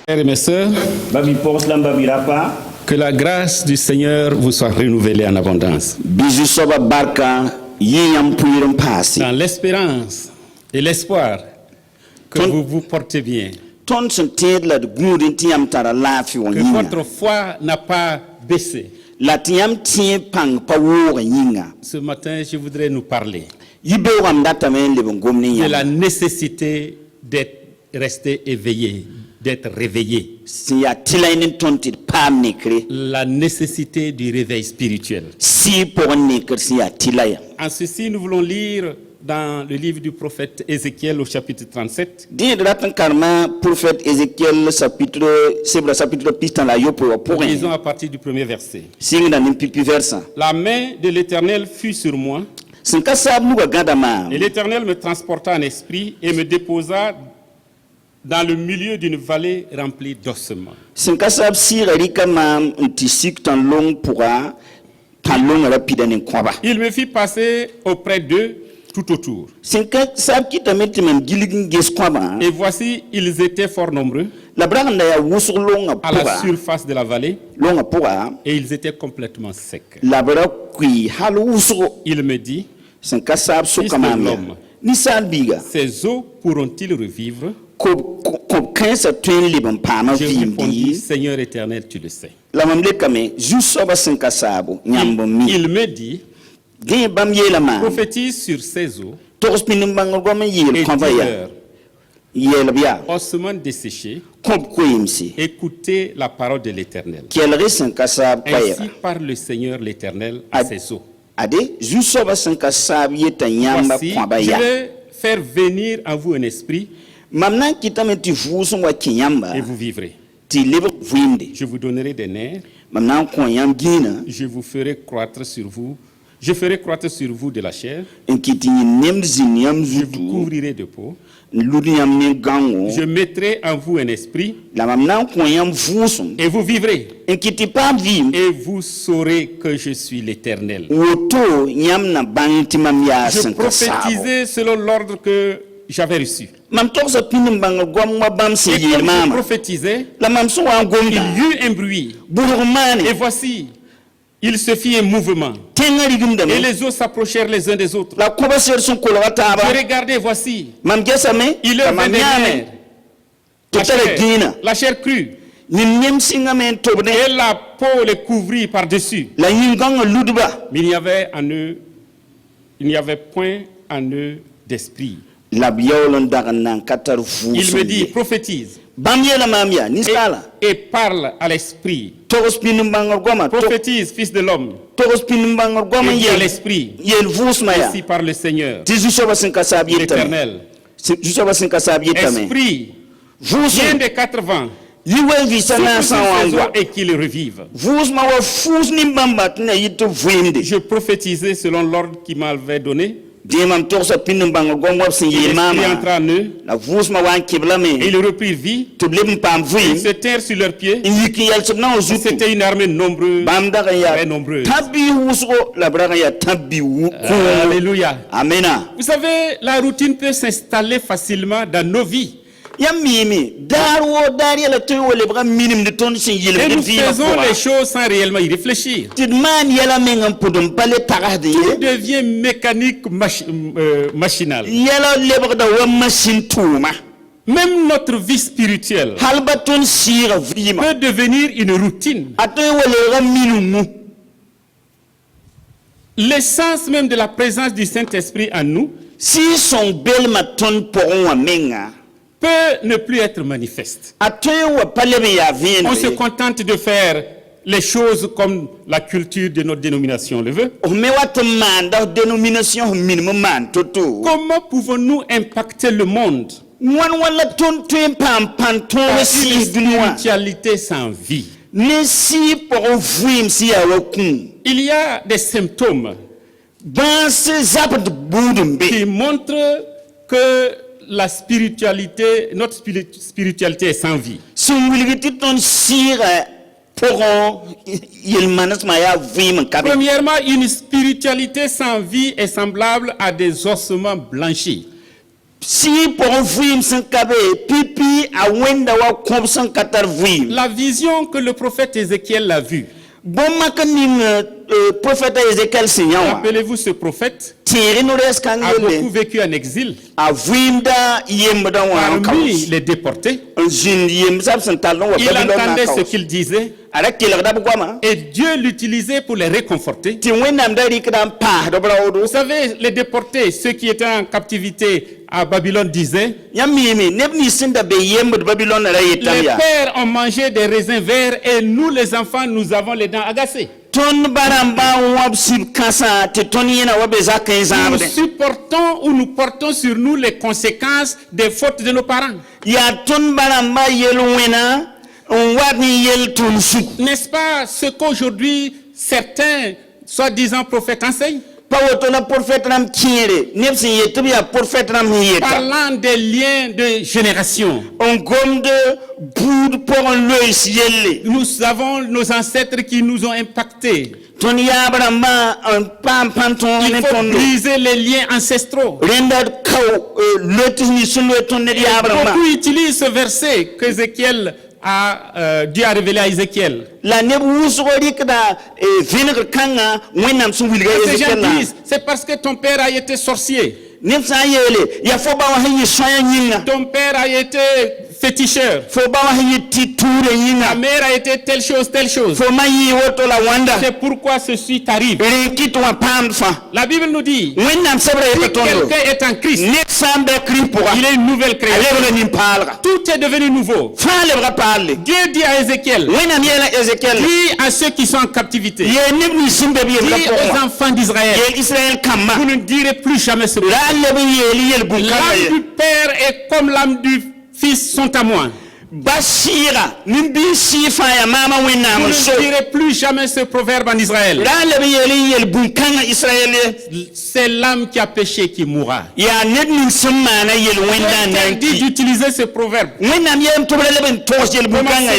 Frères et mes sœurs, que la grâce du Seigneur vous soit renouvelée en abondance. Dans l'espérance et l'espoir que vous vous portez bien. Que votre foi n'a pas baissé. Ce matin, je voudrais nous parler de la nécessité d'être resté éveillé, d'être réveillé. La nécessité du réveil spirituel. En ceci, nous voulons lire dans le livre du prophète Ézéchiel au chapitre 37. Lisons à partir du premier verset. La main de l'Éternel fut sur moi, et l'Éternel me transporta en esprit et me déposa dans le milieu d'une vallée remplie d'ossements. Il me fit passer auprès d'eux tout autour. Et voici, ils étaient fort nombreux à la surface de la vallée, et ils étaient complètement secs. Il me dit, Fils de l'homme, ces eaux pourront-ils revivre? Je répondis, Seigneur éternel, tu le sais. Il me dit, prophétise sur ces eaux et dis-leur, ossements desséchés, écoutez la parole de l'Éternel. Ainsi parle le Seigneur l'Éternel à ces eaux. Voici, je vais faire venir à vous un esprit et vous vivrez. Je vous donnerai des nerfs. Je vous ferai croître sur vous. Je ferai croître sur vous de la chair. Je vous couvrirai de peau. Je mettrai en vous un esprit et vous vivrez. Et vous saurez que je suis l'Éternel. Je prophétisais selon l'ordre que j'avais reçu. Et comme je prophétisais, il y eut un bruit. Et voici, il se fit un mouvement. Et les eaux s'approchèrent les uns des autres. Je regardais, voici, il leur venait la chair crue. Et la peau les couvrit par-dessus. Mais il n'y avait point en eux d'esprit. Il me dit, prophétise. Et parle à l'esprit. Prophétise, fils de l'homme. Et dis à l'esprit. Ainsi parle le Seigneur, l'Éternel. Esprit, viens des quatre vents. Et qu'il revive. Je prophétisais selon l'ordre qu'il m'avait donné. L'esprit entra en eux, et ils reprirent vie, ils se tinrent sur leurs pieds, c'était une armée nombreuse, très nombreuse. Alléluia. Amen. Vous savez, la routine peut s'installer facilement dans nos vies. Et nous faisons les choses sans réellement y réfléchir. Tout devient mécanique, machinal. Même notre vie spirituelle peut devenir une routine. L'essence même de la présence du Saint-Esprit en nous peut ne plus être manifeste. On se contente de faire les choses comme la culture de notre dénomination le veut. Comment pouvons-nous impacter le monde par une spiritualité sans vie? Il y a des symptômes qui montrent que la spiritualité, notre spiritualité est sans vie. Premièrement, une spiritualité sans vie est semblable à des ossements blanchis. Si pour vuim sans cabe pipi a wenda wa kom sans katar vuim. La vision que le prophète Ézéchiel a vue. Bon makaning prophète Ézéchiel seigneur. Rappelez-vous ce prophête a beaucoup vécu en exil. Parmi les déportés, il entendait ce qu'il disait. Et Dieu l'utilisait pour les réconforter. Vous savez, les déportés, ceux qui étaient en captivité à Babylone disaient, les pères ont mangé des raisins verts et nous les enfants, nous avons les dents agacées. Nous supportons ou nous portons sur nous les conséquences des fautes de nos parents. N'est-ce pas ce qu'aujourd'hui certains soi-disant prophètes enseignent? Parlant des liens de génération. Nous avons nos ancêtres qui nous ont impactés. Il faut briser les liens ancestraux. Beaucoup utilisent ce verset qu'Ézéchiel Dieu a révélé à Ézéchiel. Ces gens disent, c'est parce que ton père a été sorcier. Ton père a été féticheur. Ta mère a été telle chose, telle chose. C'est pourquoi ceci t'arrive. La Bible nous dit, si quelqu'un est en Christ, il est une nouvelle création. Tout est devenu nouveau. Dieu dit à Ézéchiel, dis à ceux qui sont en captivité, dis aux enfants d'Israël, vous ne direz plus jamais ce mot. L'âme du Père et comme l'âme du Fils sont à moi. Vous ne direz plus jamais ce proverbe en Israël. C'est l'âme qui a péché qui mourra. Il dit d'utiliser ce proverbe. Comment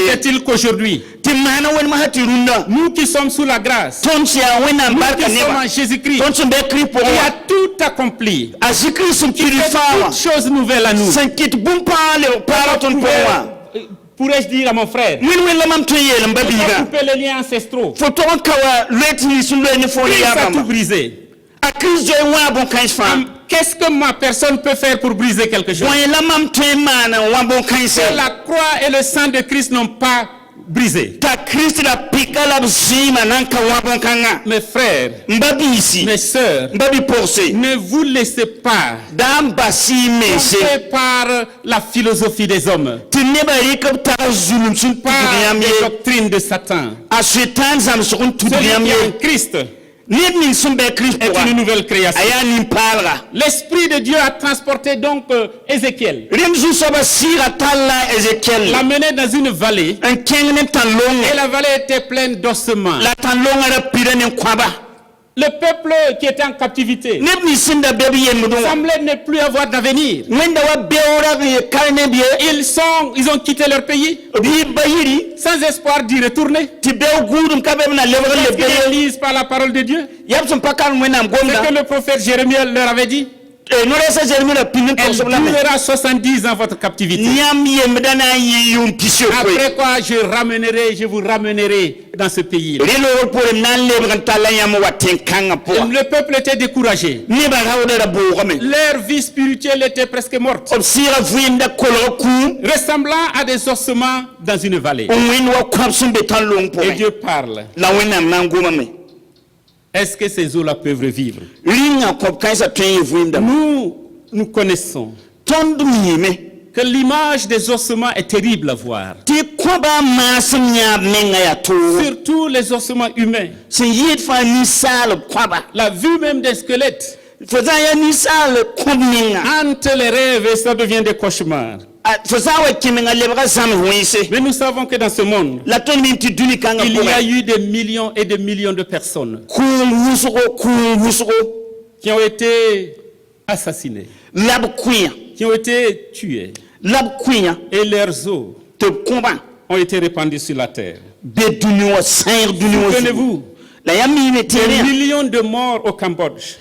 fait-il qu'aujourd'hui, nous qui sommes sous la grâce, nous qui sommes en Jésus-Christ, qui a tout accompli, qui fait toutes choses nouvelles à nous, pourrais-je dire à mon frère, il faut couper les liens ancestraux. Christ a tout brisé. Qu'est-ce que ma personne peut faire pour briser quelque chose? Que la croix et le sang de Christ n'ont pas brisé. Mes frères, mes sœurs, ne vous laissez pas tromper par la philosophie des hommes, par les doctrines de Satan. Celui qui est en Christ est une nouvelle création. L'Esprit de Dieu a transporté donc Ézéchiel. L'a mené dans une vallée. Et la vallée était pleine d'ossements. Le peuple qui était en captivité semblait ne plus avoir d'avenir. Ils ont quitté leur pays sans espoir d'y retourner. Ils lisent par la parole de Dieu. C'est que le prophète Jérémie leur avait dit. Elle durera 70 ans votre captivité. Après quoi je vous ramènerai dans ce pays. Le peuple était découragé. Leur vie spirituelle était presque morte, ressemblant à des ossements dans une vallée. Et Dieu parle. Est-ce que ces eaux-là peuvent vivre? Nous connaissons que l'image des ossements est terrible à voir. Surtout les ossements humains. La vue même des squelettes. Entre les rêves, ça devient des cauchemars. Mais nous savons que dans ce monde, il y a eu des millions et des millions de personnes qui ont été assassinées, qui ont été tuées, et leurs os ont été répandus sur la terre. Souvenez-vous, des millions de morts au Cambodge.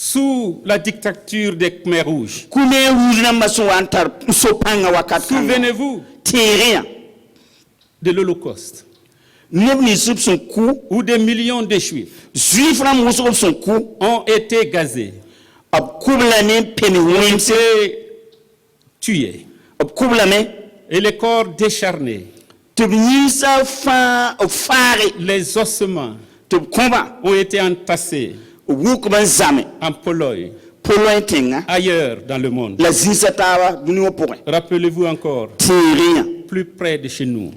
sous la dictature des Khmers rouges. Souvenez-vous de l'Holocauste, où des millions de Juifs ont été gazés, ont été tués, et les corps décharnés, les ossements ont été entassés en Pologne, ailleurs dans le monde. Rappelez-vous encore, plus près de chez nous,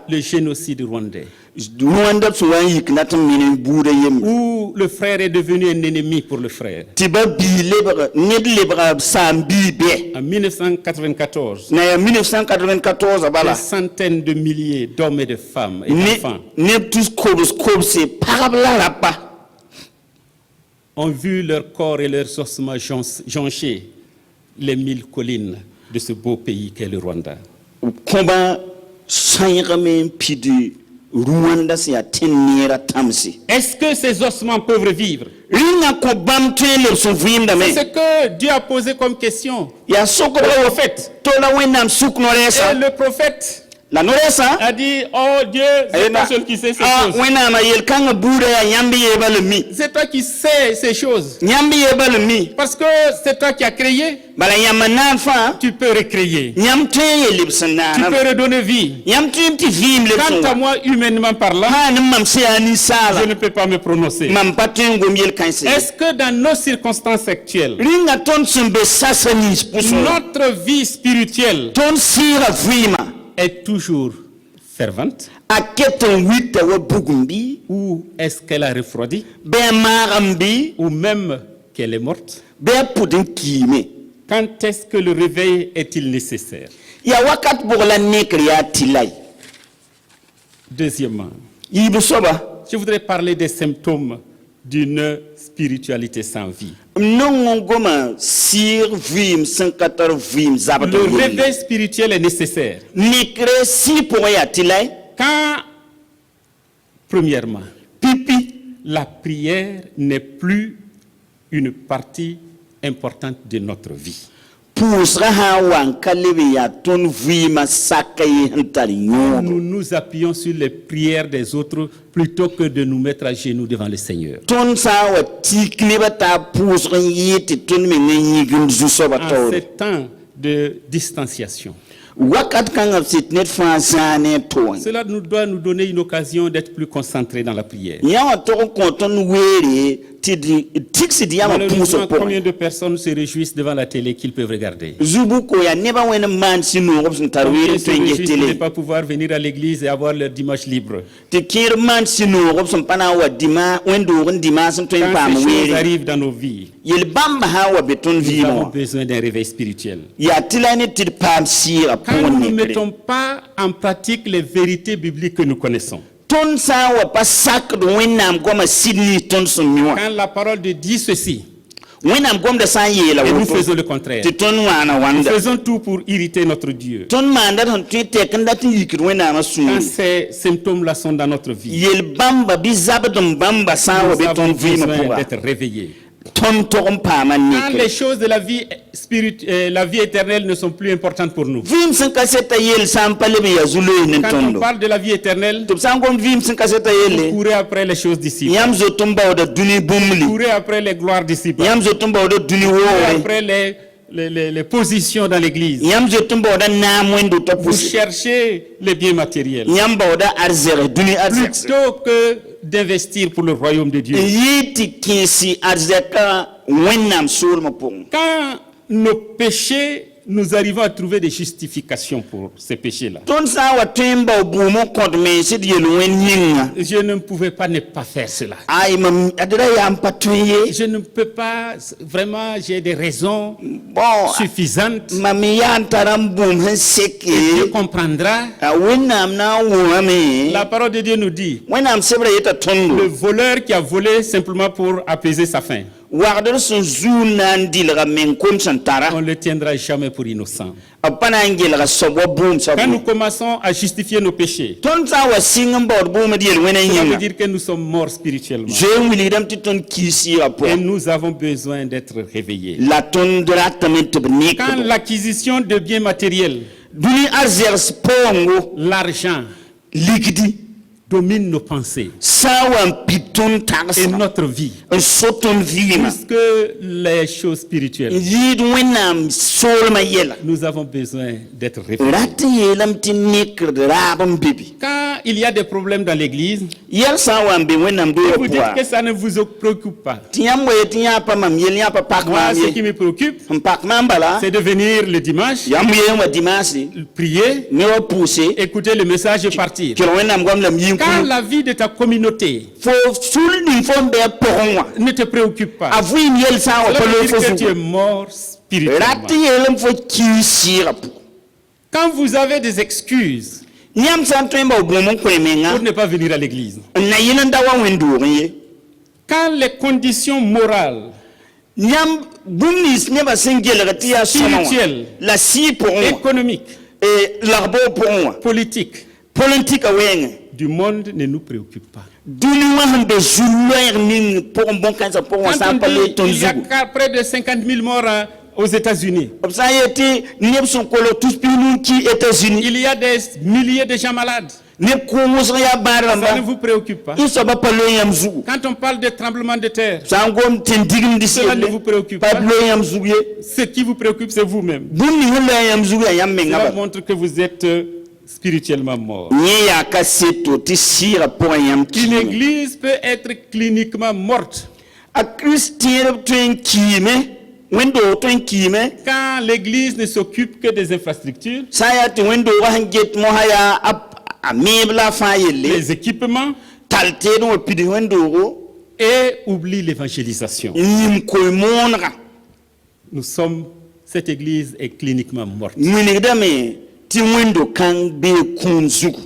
le génocide rwandais, où le frère est devenu un ennemi pour le frère. En 1994, des centaines de milliers d'hommes et de femmes et d'enfants ont vu leurs corps et leurs ossements joncher les 1000 collines de ce beau pays qu'est le Rwanda. Est-ce que ces ossements peuvent vivre? C'est ce que Dieu a posé comme question au prophète. Et le prophète a dit, oh Dieu, c'est toi seul qui sais ces choses. C'est toi qui sais ces choses. Parce que c'est toi qui as créé. Tu peux recréer. Tu peux redonner vie. Quant à moi, humainement parlant, je ne peux pas me prononcer. Est-ce que dans nos circonstances actuelles, notre vie spirituelle est toujours fervente? Ou est-ce qu'elle a refroidi? Ou même qu'elle est morte? Quand est-ce que le réveil est-il nécessaire? Deuxièmement, je voudrais parler des symptômes d'une spiritualité sans vie. Le réveil spirituel est nécessaire. Quand, premièrement, la prière n'est plus une partie importante de notre vie. Nous nous appuyons sur les prières des autres plutôt que de nous mettre à genoux devant le Seigneur. En ces temps de distanciation, cela nous doit nous donner une occasion d'être plus concentrés dans la prière. Malheureusement, combien de personnes se réjouissent devant la télé qu'ils peuvent regarder? Combien se réjouissent de ne pas pouvoir venir à l'église et avoir leur dimanche libre? Quand ces choses arrivent dans nos vies, nous avons besoin d'un réveil spirituel. Quand nous ne mettons pas en pratique les vérités bibliques que nous connaissons, quand la parole de Dieu dit ceci, et nous faisons le contraire, nous faisons tout pour irriter notre Dieu. Quand ces symptômes-là sont dans notre vie, nous avons besoin d'être réveillés. Quand les choses de la vie la vie éternelle ne sont plus importantes pour nous. Quand on parle de la vie éternelle, vous courez après les choses d'ici. Vous courez après les gloires d'ici. Vous courez après les positions dans l'église. Vous cherchez les biens matériels plutôt que d'investir pour le royaume de Dieu. Quand nos péchés, nous arrivons à trouver des justifications pour ces péchés-là. Je ne pouvais pas ne pas faire cela. Je ne peux pas, vraiment, j'ai des raisons suffisantes. Et Dieu comprendra. La parole de Dieu nous dit, le voleur qui a volé simplement pour apaiser sa faim. on ne le tiendra jamais pour innocent. Quand nous commençons à justifier nos péchés, cela veut dire que nous sommes morts spirituellement. Et nous avons besoin d'être réveillés. Quand l'acquisition de biens matériels, l'argent, domine nos pensées et notre vie, plus que les choses spirituelles, nous avons besoin d'être réveillés. Quand il y a des problèmes dans l'église, vous dites que ça ne vous préoccupe pas. Moi, ce qui me préoccupe, c'est de venir le dimanche, prier, écouter le message et partir. Quand la vie de ta communauté ne te préoccupe pas, cela veut dire que tu es mort spirituellement. Quand vous avez des excuses pour ne pas venir à l'église, quand les conditions morales, spirituelles, économiques, politiques du monde ne nous préoccupe pas. Quand on dit qu'il y a près de 50 000 morts aux États-Unis, il y a des milliers de gens malades. Ça ne vous préoccupe pas. Quand on parle de tremblement de terre, cela ne vous préoccupe pas. Ce qui vous préoccupe, c'est vous-même. Cela montre que vous êtes spirituellement mort. Une église peut être cliniquement morte quand l'église ne s'occupe que des infrastructures, les équipements, et oublie l'évangélisation. Cette église est cliniquement morte.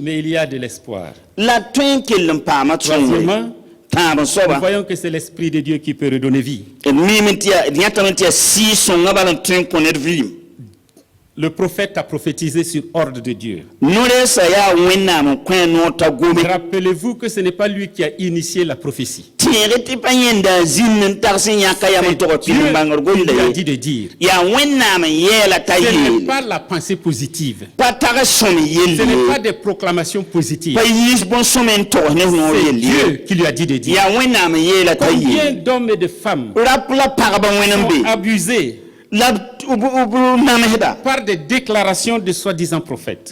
Mais il y a de l'espoir. Troisièmement, nous voyons que c'est l'Esprit de Dieu qui peut redonner vie. Le prophète a prophétisé sur ordre de Dieu. Rappelez-vous que ce n'est pas lui qui a initié la prophétie. C'est Dieu qui lui a dit de dire. Ce n'est pas la pensée positive. Ce n'est pas des proclamations positives. C'est Dieu qui lui a dit de dire. Combien d'hommes et de femmes sont abusés par des déclarations de soi-disant prophètes.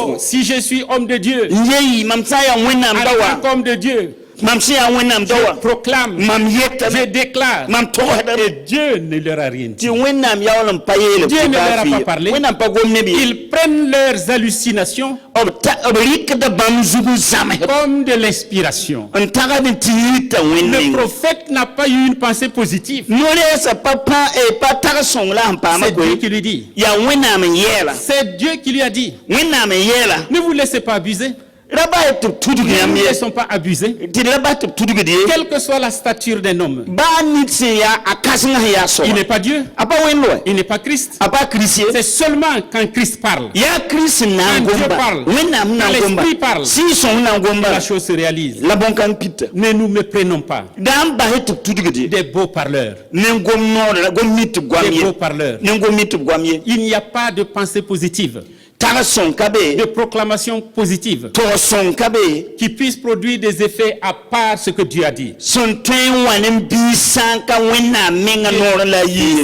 Oh, si je suis homme de Dieu, en tant qu'homme de Dieu, je proclame, je déclare, et Dieu ne leur a rien dit. Dieu ne leur a pas parlé. Ils prennent leurs hallucinations comme de l'inspiration. Le prophète n'a pas eu une pensée positive. C'est Dieu qui lui dit. C'est Dieu qui lui a dit. Ne vous laissez pas abuser. Ne nous laissons pas abuser. Quelle que soit la stature d'un homme, il n'est pas Dieu, il n'est pas Christ. C'est seulement quand Christ parle, quand Dieu parle, quand l'Esprit parle, que la chose se réalise. Ne nous méprenons pas des beaux parleurs. Des beaux parleurs. Il n'y a pas de pensée positive, de proclamation positive qui puisse produire des effets à part ce que Dieu a dit. Si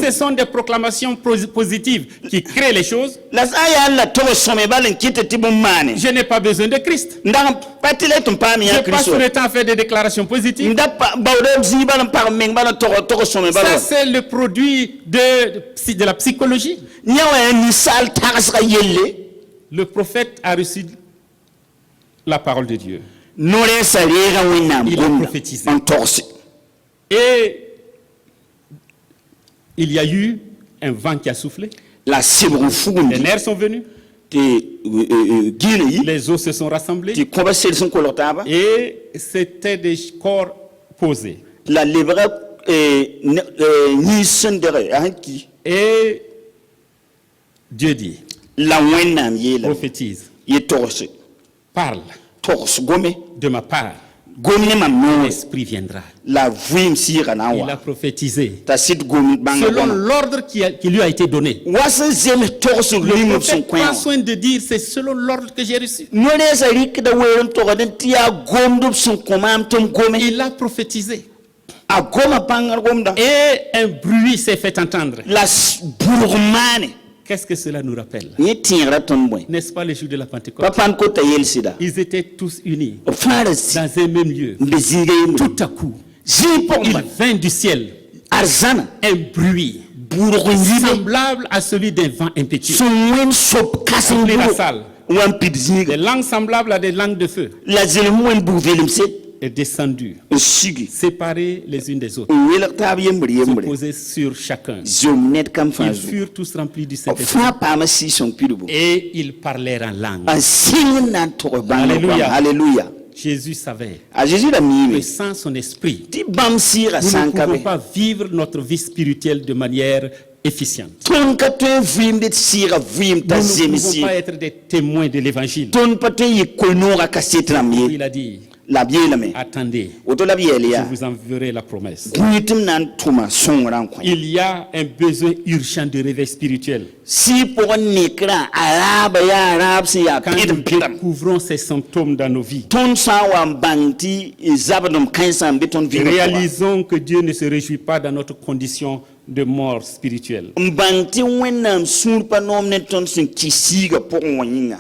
ce sont des proclamations positives qui créent les choses, je n'ai pas besoin de Christ. Je passe le temps à faire des déclarations positives. Ça, c'est le produit de la psychologie. Le prophète a reçu la parole de Dieu. Il a prophétisé. Et il y a eu un vent qui a soufflé. Les nerfs sont venus. Les eaux se sont rassemblés. Et c'était des corps posé. La lebra ni sendere hanki. Et Dieu dit, la wenam yela prophétise, ye torse parle torse gome de ma part. gomne mamno L'esprit viendra. la vim sira na Il a wa prophétisé ta sit gom banga selon goma l'ordre qui lui a été donné. wasa zem torse Le lim son prophète prend kwen soin de dire, c'est selon l'ordre que j'ai reçu. none sa rik da weron to gaden tia gom dub son komam tom gome Il a prophétisé. a goma bangar gomda Et un bruit s'est fait entendre. la burgmane Qu'est-ce que cela nous rappelle? ni tira ton boy N'est-ce pas le jour de la Pentecôte? papan ko ta yel sida Ils étaient tous unis farasi dans un même lieu. mbezinga Tout à coup, zipo il vint du ciel arzana un bruit burgmane semblable à celui d'un vent impétueux. son wen sop kasin Remplit la buru salle. wan pidzinga Des langues semblables à des langues de feu la zelmu wen buvelim set est descendu, sigi séparées les unes des autres, welak tab yembre yembre posées sur chacun. zom net kam Ils fazu furent tous remplis du Saint-Esprit fa pa ma si son pidubo et ils parlèrent en langue. a sing nan to banga Alléluia. alléluia Jésus savait a jésus la que mimi sans son esprit, ti bam sira nous ne sanka pouvons be pas vivre notre vie spirituelle de manière efficiente. ton ka to vim det sira vim ta Nous ne pouvons zemisi pas être des témoins de l'évangile. ton pato yi konora ka setram ye Il a dit, la biela me attendez, oto la biela je ya vous enverrai la promesse. gnitim nan tuma songran ko Il y a un besoin urgent de réveil spirituel. si pour nekra araba ya arab si ya Quand nous pidam pidam découvrons ces symptômes dans nos vies, ton sa wa bangti zabadum kansan beton vino réalisons que Dieu ne se réjouit pas dans notre condition de mort spirituelle. bangti wenam surpa nom ne ton sin kisiga pour wanyinga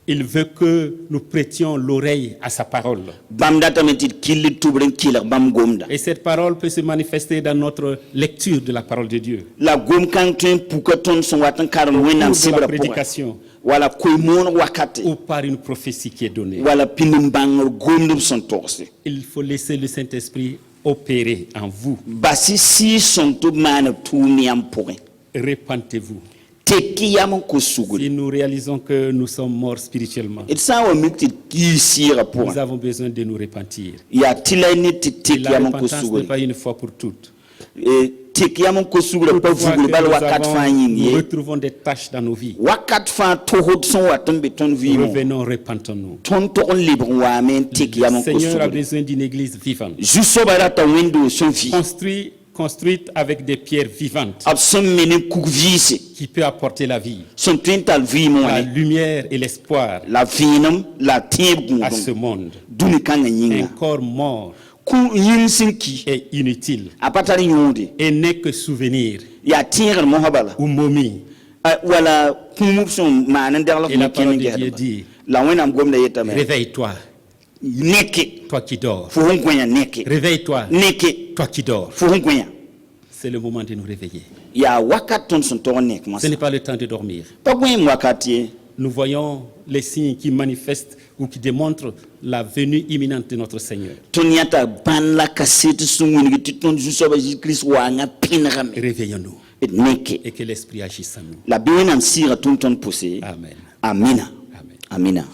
Il veut que nous prêtions l'oreille à sa parole. bam data metit killi tubren kila bam gomda Et cette parole peut se manifester dans notre lecture de la parole de Dieu, la gom kan ten pukaton son watan karam ou wenam de la sibra pour prédication, wala koy mon wakati ou par une prophétie qui est donnée. wala pinim bangor gomdum son torse Il faut laisser le Saint-Esprit opérer en vous. basi si son to man tu niam pour Repentez-vous. teki yam ko sugul Si nous réalisons que nous sommes morts spirituellement, it sa wa mikti kisira pour nous avons besoin de nous repentir. ya tilani Et teki la yam ko repentance n'est sugul pas une fois pour toutes. teki yam ko sugul pa Toutefois que vugul bal nous wakat fa nous yin retrouvons des tâches dans nos vies. wakat fa to hot son watan beton vimo Revenons, repentons-nous. ton to libre wa men teki Le yam ko Seigneur a sugul besoin d'une église vivante, jusso barata window son vie construite avec des pierres vivantes ab son meni ku vise qui peut apporter la vie, son twintal vimo la lumière et l'espoir la vinam la tib à gudum ce monde. duni kanga Un yinga corps mort ku yin sinki est inutile apatari nyundi et n'est que souvenir ya tingal mo habala ou momie. wala kumupson manan derla Et la ko parole ken de Dieu gehda dit, la wenam gomna yetame réveille-toi, neke toi qui dors. fo hon konya neke Réveille-toi, neke toi qui dors. fo hon konya C'est le moment de nous réveiller. ya wakat ton son to nek Ce mas n'est pas le temps de dormir. pa gwen wakati Nous voyons les signes qui manifestent ou qui démontrent la venue imminente de notre Seigneur. ton yata ban la cassette sungun giti ton juso ba Christ wa nga pinram Réveillons-nous et neke et que l'Esprit agisse en nous. la benam sira ton poussé Amen. amina Amen. amina